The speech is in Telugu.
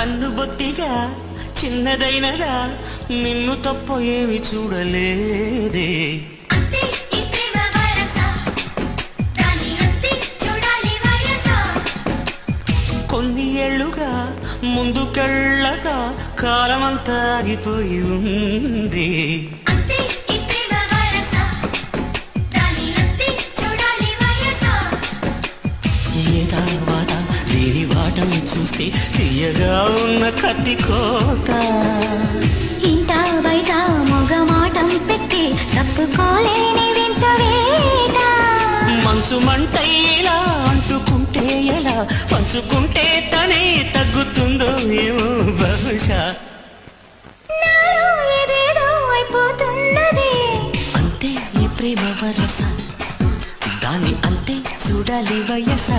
కన్ను బొత్తిగా చిన్నదైనదా నిన్ను తప్ప ఏమి చూడలేదే కొన్ని ఏళ్ళుగా ముందుకెళ్ళక కాలమంతా ఆగిపోయి ఉంది దీని వాటం చూస్తే తీయగా ఉన్న కత్తి కోట ఇంట బయట మొగ మాటం పెట్టి తప్పుకోలేని వింత వేట మంచు మంటయ్యేలా అంటుకుంటే ఎలా పంచుకుంటే తనే తగ్గుతుందో ఏమో బహుశా ఏదేదో అయిపోతున్నది అంతే ఈ ప్రేమ వరస దాని అంతే చూడాలి వయస